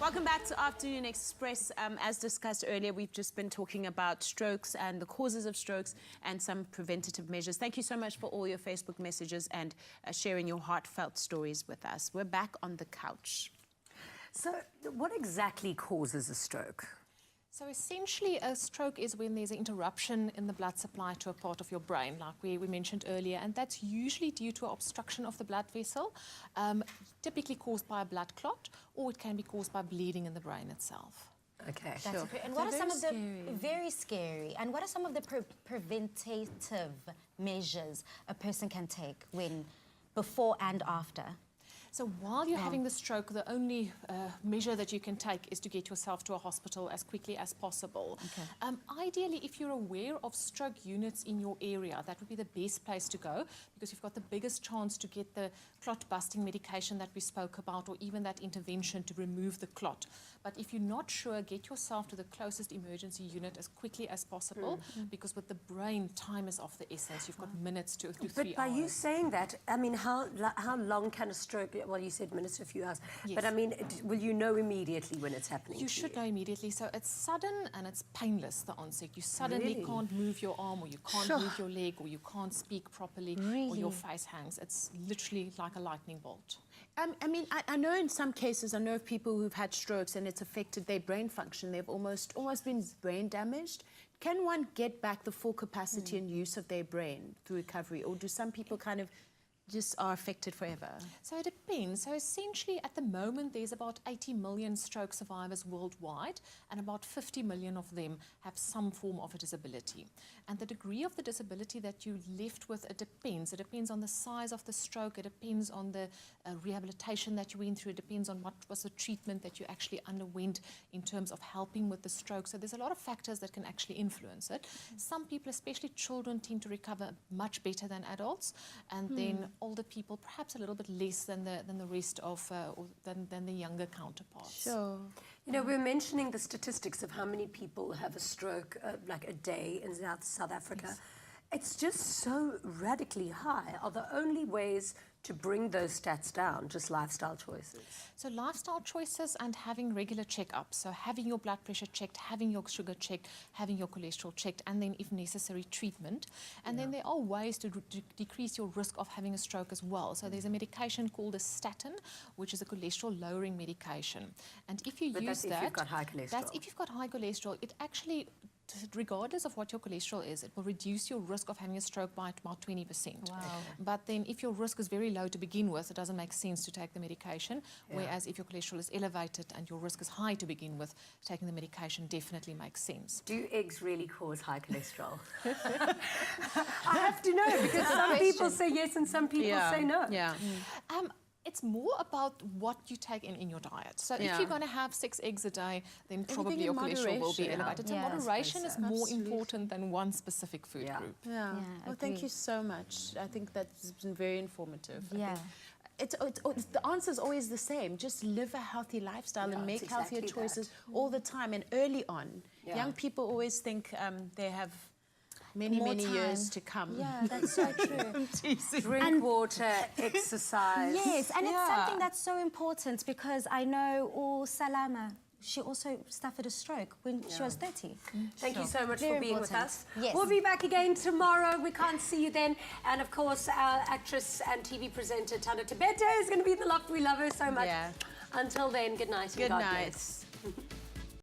Welcome back to Afternoon Express. As discussed earlier, we've just been talking about strokes and the causes of strokes and some preventative measures. Thank you so much for all your Facebook messages and sharing your heartfelt stories with us. We're back on the couch. So what exactly causes a stroke? So essentially, a stroke is when there's an interruption in the blood supply to a part of your brain, like we mentioned earlier, and that's usually due to obstruction of the blood vessel, typically caused by a blood clot, or it can be caused by bleeding in the brain itself. Okay. That's Sure. and what are some of the scary. very scary? And what are some of the preventative measures a person can take when before and after? So while you're having the stroke, the only measure that you can take is to get yourself to a hospital as quickly as possible. Okay. Ideally, if you're aware of stroke units in your area, that would be the best place to go, because you've got the biggest chance to get the clot-busting medication that we spoke about, or even that intervention to remove the clot. But if you're not sure, get yourself to the closest emergency unit as quickly as possible, because with the brain, time is of the essence. You've got minutes to 3 hours. But by you saying that, I mean, how long can a stroke, well, you said minutes to a few hours, Yes. but I mean, will you know immediately when it's happening You to should know immediately. So it's sudden and it's painless, the onset. You suddenly Really? can't move your arm, or you can't move your leg, or you can't speak properly, or your face hangs. It's literally like a lightning bolt. I mean, I know in some cases, I know of people who've had strokes and it's affected their brain function. They've almost been brain damaged. Can one get back the full capacity and use of their brain through recovery, or do some people kind of just are affected forever? So it depends. So essentially, at the moment, there's about 80 million stroke survivors worldwide, and about 50 million of them have some form of a disability. And the degree of the disability that you're left with, it depends. It depends on the size of the stroke. It depends on the rehabilitation that you went through. It depends on what was the treatment that you actually underwent in terms of helping with the stroke. So there's a lot of factors that can actually influence it. Some people, especially children, tend to recover much better than adults, and then older people perhaps a little bit less than the rest of than the younger counterparts. Sure. You know, we're mentioning the statistics of how many people have a stroke, like a day in South Africa. Yes. It's just so radically high. Are the only ways to bring those stats down just lifestyle choices? So lifestyle choices and having regular checkups. So having your blood pressure checked, having your sugar checked, having your cholesterol checked, and then if necessary treatment. And then there are ways to decrease your risk of having a stroke as well. So there's a medication called a statin, which is a cholesterol lowering medication. And if you But use that's if you've got high cholesterol. That's if you've got high cholesterol. It actually, regardless of what your cholesterol is, it will reduce your risk of having a stroke by about 20%. Wow. But then if your risk is very low to begin with, it doesn't make sense to take the medication, whereas if your cholesterol is elevated and your risk is high to begin with, taking the medication definitely makes sense. Do eggs really cause high cholesterol? I have to know, because some people say yes and some people say no. Yeah. It's more about what you take in your diet. So if you're going to have 6 eggs a day, then probably in your cholesterol will be moderation. elevated. So Yeah, I moderation is more Absolutely. important than one specific food group. Yeah. Well, thank agreed. you so much. I think that's been very informative. I Yeah. think the answer is always the same. Just live a healthy lifestyle and Yeah, make it's healthier exactly choices all the time and early on. Yeah. Young people always think they have many More years time. to come. Yeah, that's so true. Drink water, exercise. Yes, and it's Yeah. something that's so important, because I know Salama, she also suffered a stroke when she was 30. Thank you so much Very for being with important. us. Yes. We'll be back again tomorrow. We can't see you then. And of course, our actress and TV presenter, Tana Tebete, is going to be in the loft. We love her so much. Yeah. Until then, good night. And Good God night. bless.